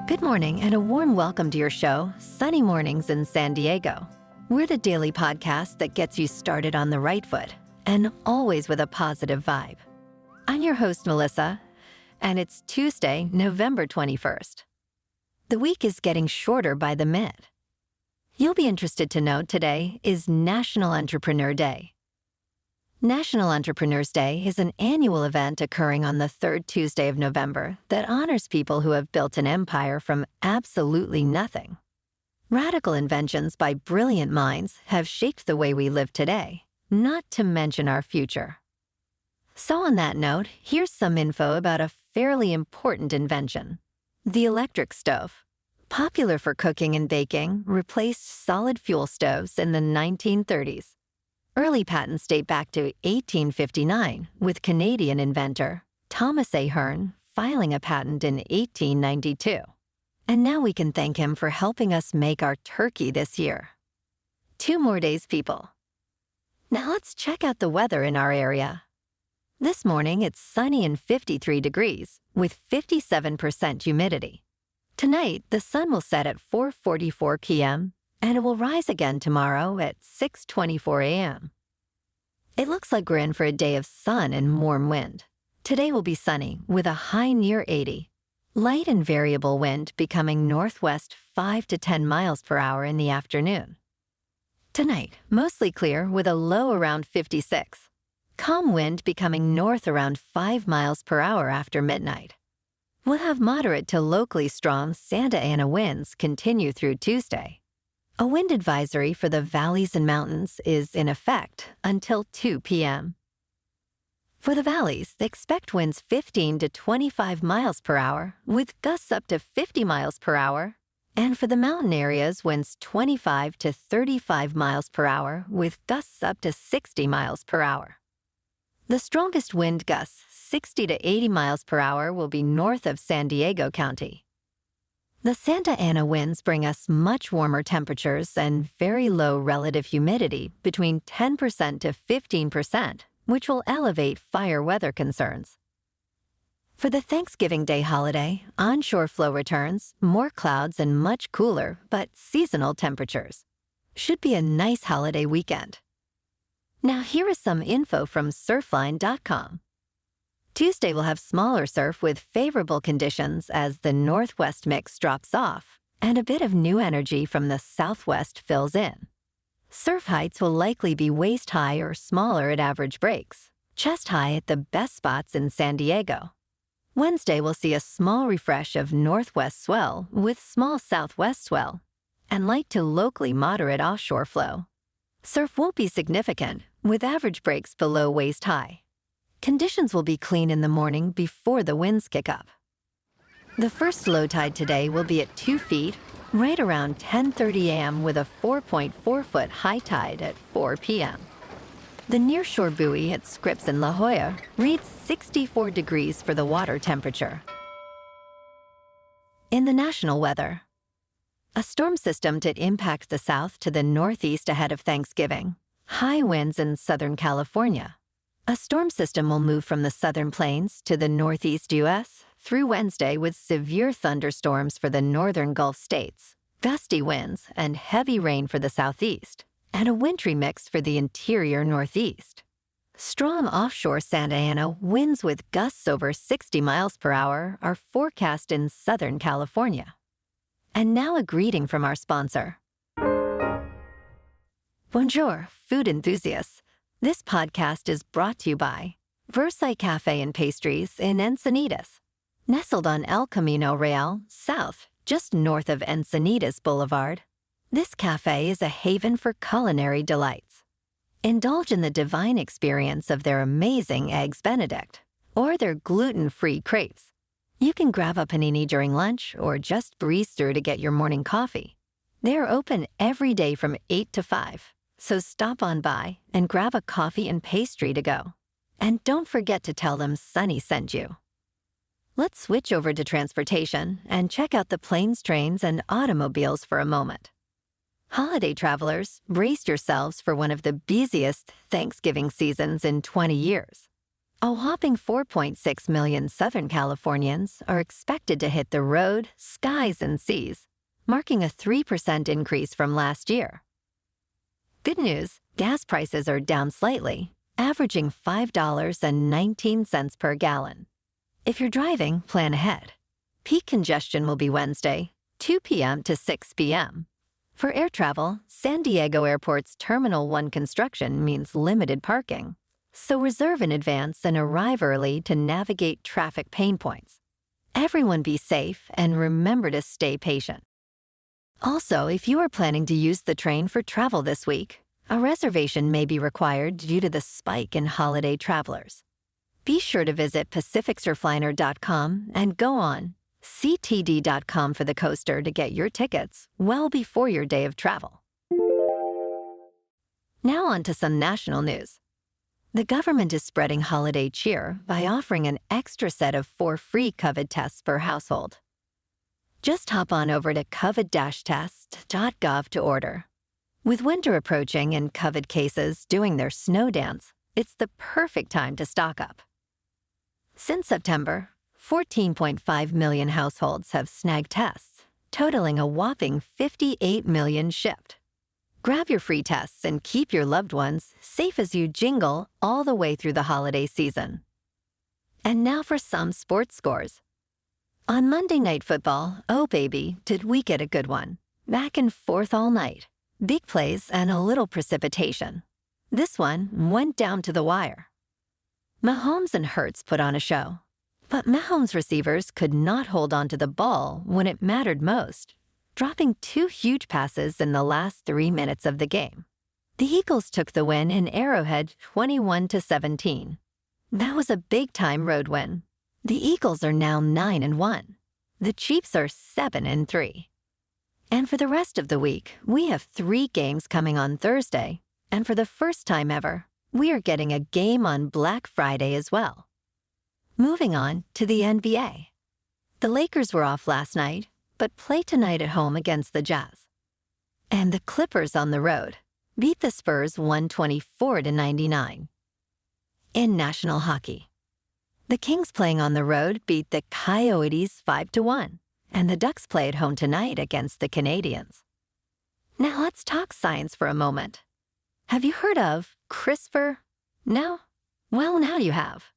Good morning and a warm welcome to your show, Sunny Mornings in San Diego. We're the daily podcast that gets you started on the right foot and always with a positive vibe. I'm your host, Melissa, and it's Tuesday, November 21st. The week is getting shorter by the minute. You'll be interested to know today is National Entrepreneur Day. National Entrepreneurs Day is an annual event occurring on the third Tuesday of November that honors people who have built an empire from absolutely nothing. Radical inventions by brilliant minds have shaped the way we live today, not to mention our future. So on that note, here's some info about a fairly important invention. The electric stove, popular for cooking and baking, replaced solid fuel stoves in the 1930s. Early patents date back to 1859, with Canadian inventor Thomas A. Hearn filing a patent in 1892. And now we can thank him for helping us make our turkey this year. 2 more days, people. Now let's check out the weather in our area. This morning, it's sunny and 53 degrees, with 57% humidity. Tonight, the sun will set at 4:44 p.m., and it will rise again tomorrow at 6:24 a.m. It looks like we're in for a day of sun and warm wind. Today will be sunny with a high near 80. Light and variable wind becoming northwest 5 to 10 miles per hour in the afternoon. Tonight, mostly clear with a low around 56. Calm wind becoming north around 5 miles per hour after midnight. We'll have moderate to locally strong Santa Ana winds continue through Tuesday. A wind advisory for the valleys and mountains is in effect until 2 p.m. For the valleys, expect winds 15 to 25 miles per hour with gusts up to 50 miles per hour. And for the mountain areas, winds 25 to 35 miles per hour with gusts up to 60 miles per hour. The strongest wind gusts, 60 to 80 miles per hour, will be north of San Diego County. The Santa Ana winds bring us much warmer temperatures and very low relative humidity between 10% to 15%, which will elevate fire weather concerns. For the Thanksgiving Day holiday, onshore flow returns, more clouds and much cooler but seasonal temperatures. Should be a nice holiday weekend. Now here is some info from surfline.com. Tuesday will have smaller surf with favorable conditions as the northwest mix drops off and a bit of new energy from the southwest fills in. Surf heights will likely be waist high or smaller at average breaks, chest high at the best spots in San Diego. Wednesday will see a small refresh of northwest swell with small southwest swell and light to locally moderate offshore flow. Surf won't be significant with average breaks below waist high. Conditions will be clean in the morning before the winds kick up. The first low tide today will be at 2 feet, right around 10:30 a.m. with a 4.4-foot high tide at 4 p.m. The nearshore buoy at Scripps in La Jolla reads 64 degrees for the water temperature. In the national weather, a storm system to impact the south to the northeast ahead of Thanksgiving. High winds in Southern California. A storm system will move from the southern plains to the northeast U.S. through Wednesday with severe thunderstorms for the northern Gulf states, gusty winds, and heavy rain for the southeast, and a wintry mix for the interior northeast. Strong offshore Santa Ana winds with gusts over 60 miles per hour are forecast in Southern California. And now a greeting from our sponsor. Bonjour, food enthusiasts. This podcast is brought to you by Versailles Cafe and Pastries in Encinitas. Nestled on El Camino Real, south, just north of Encinitas Boulevard, this cafe is a haven for culinary delights. Indulge in the divine experience of their amazing Eggs Benedict or their gluten-free crepes. You can grab a panini during lunch or just breeze through to get your morning coffee. They're open every day from 8 to 5. So stop on by and grab a coffee and pastry to go. And don't forget to tell them Sunny sent you. Let's switch over to transportation and check out the planes, trains, and automobiles for a moment. Holiday travelers, brace yourselves for one of the busiest Thanksgiving seasons in 20 years. A whopping 4.6 million Southern Californians are expected to hit the road, skies, and seas, marking a 3% increase from last year. Good news, gas prices are down slightly, averaging $5.19 per gallon. If you're driving, plan ahead. Peak congestion will be Wednesday, 2 p.m. to 6 p.m. For air travel, San Diego Airport's Terminal 1 construction means limited parking. So reserve in advance and arrive early to navigate traffic pain points. Everyone be safe and remember to stay patient. Also, if you are planning to use the train for travel this week, a reservation may be required due to the spike in holiday travelers. Be sure to visit PacificSurfliner.com and go on CTD.com for the coaster to get your tickets well before your day of travel. Now on to some national news. The government is spreading holiday cheer by offering an extra set of 4 free COVID tests per household. Just hop on over to covid-test.gov to order. With winter approaching and COVID cases doing their snow dance, it's the perfect time to stock up. Since September, 14.5 million households have snagged tests, totaling a whopping 58 million shipped. Grab your free tests and keep your loved ones safe as you jingle all the way through the holiday season. And now for some sports scores. On Monday Night Football, oh baby, did we get a good one. Back and forth all night. Big plays and a little precipitation. This one went down to the wire. Mahomes and Hurts put on a show. But Mahomes' receivers could not hold on to the ball when it mattered most, dropping 2 huge passes in the last 3 minutes of the game. The Eagles took the win in Arrowhead 21-17. That was a big-time road win. The Eagles are now 9-1. The Chiefs are 7-3. And for the rest of the week, we have 3 games coming on Thursday, and for the first time ever, we are getting a game on Black Friday as well. Moving on to the NBA. The Lakers were off last night, but play tonight at home against the Jazz. And the Clippers on the road beat the Spurs 124-99. In national hockey, the Kings playing on the road beat the Coyotes 5-1, and the Ducks play at home tonight against the Canadiens. Now let's talk science for a moment. Have you heard of CRISPR? No? Well, now you have.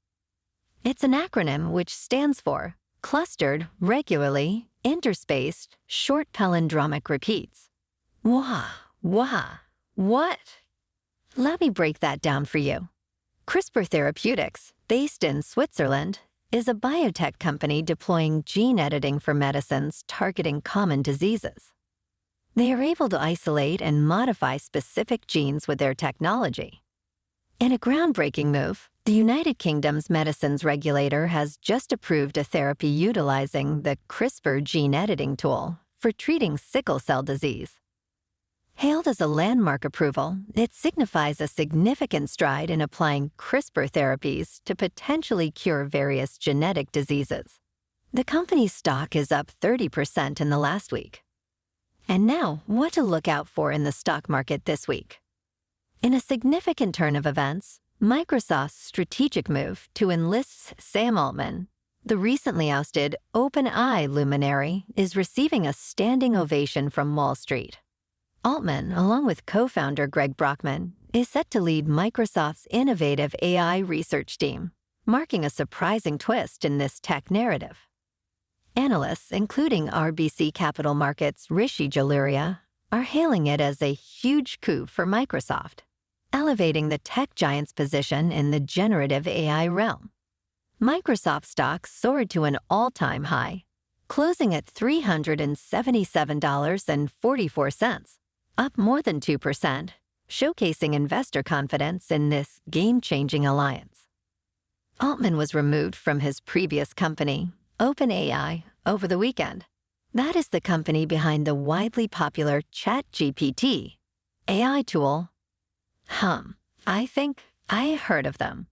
It's an acronym which stands for Clustered, Regularly, Interspaced, Short Palindromic Repeats. What? Let me break that down for you. CRISPR Therapeutics, based in Switzerland, is a biotech company deploying gene editing for medicines targeting common diseases. They are able to isolate and modify specific genes with their technology. In a groundbreaking move, the United Kingdom's medicines regulator has just approved a therapy utilizing the CRISPR gene editing tool for treating sickle cell disease. Hailed as a landmark approval, it signifies a significant stride in applying CRISPR therapies to potentially cure various genetic diseases. The company's stock is up 30% in the last week. And now, what to look out for in the stock market this week? In a significant turn of events, Microsoft's strategic move to enlist Sam Altman, the recently ousted OpenAI luminary, is receiving a standing ovation from Wall Street. Altman, along with co-founder Greg Brockman, is set to lead Microsoft's innovative AI research team, marking a surprising twist in this tech narrative. Analysts, including RBC Capital Markets' Rishi Jaluria, are hailing it as a huge coup for Microsoft, elevating the tech giant's position in the generative AI realm. Microsoft stock soared to an all-time high, closing at $377.44, up more than 2%, showcasing investor confidence in this game-changing alliance. Altman was removed from his previous company, OpenAI, over the weekend. That is the company behind the widely popular ChatGPT AI tool. I think I heard of them.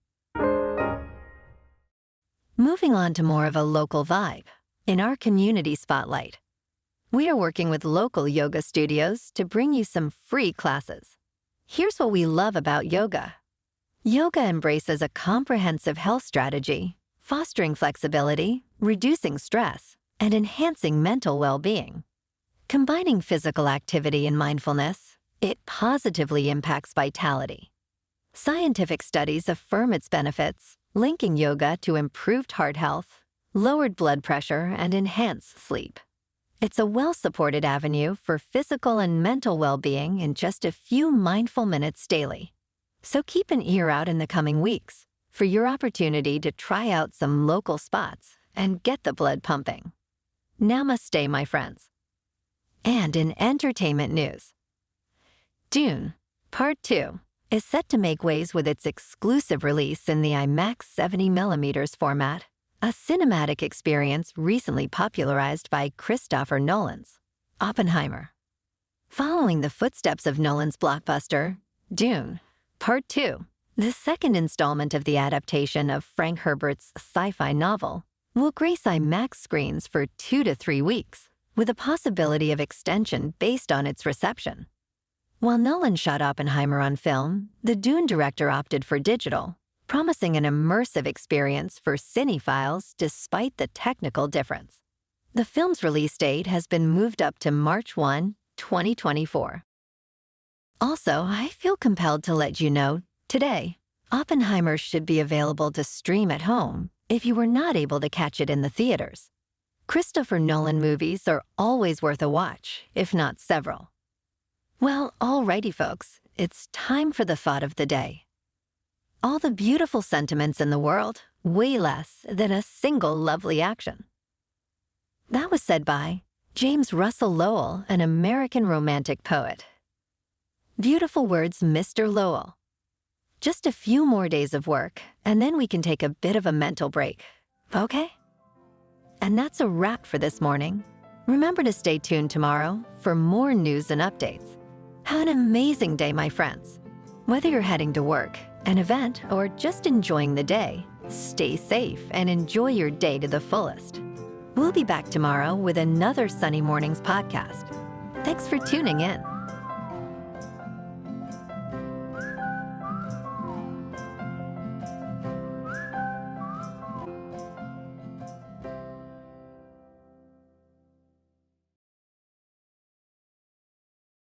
Moving on to more of a local vibe, in our community spotlight, we are working with local yoga studios to bring you some free classes. Here's what we love about yoga. Yoga embraces a comprehensive health strategy, fostering flexibility, reducing stress, and enhancing mental well-being. Combining physical activity and mindfulness, it positively impacts vitality. Scientific studies affirm its benefits, linking yoga to improved heart health, lowered blood pressure, and enhanced sleep. It's a well-supported avenue for physical and mental well-being in just a few mindful minutes daily. So keep an ear out in the coming weeks for your opportunity to try out some local spots and get the blood pumping. Namaste, my friends. And in entertainment news, Dune, Part 2 is set to make waves with its exclusive release in the IMAX 70mm format, a cinematic experience recently popularized by Christopher Nolan's Oppenheimer. Following the footsteps of Nolan's blockbuster, Dune, Part 2, the second installment of the adaptation of Frank Herbert's sci-fi novel, will grace IMAX screens for 2 to 3 weeks, with a possibility of extension based on its reception. While Nolan shot Oppenheimer on film, the Dune director opted for digital, promising an immersive experience for cinephiles despite the technical difference. The film's release date has been moved up to March 1, 2024. Also, I feel compelled to let you know, today, Oppenheimer should be available to stream at home if you were not able to catch it in the theaters. Christopher Nolan movies are always worth a watch, if not several. Well, alrighty folks, it's time for the thought of the day. All the beautiful sentiments in the world, way less than a single lovely action. That was said by James Russell Lowell, an American romantic poet. Beautiful words, Mr. Lowell. Just a few more days of work, and then we can take a bit of a mental break, okay? And that's a wrap for this morning. Remember to stay tuned tomorrow for more news and updates. Have an amazing day, my friends. Whether you're heading to work, an event, or just enjoying the day, stay safe and enjoy your day to the fullest. We'll be back tomorrow with another Sunny Mornings podcast. Thanks for tuning in.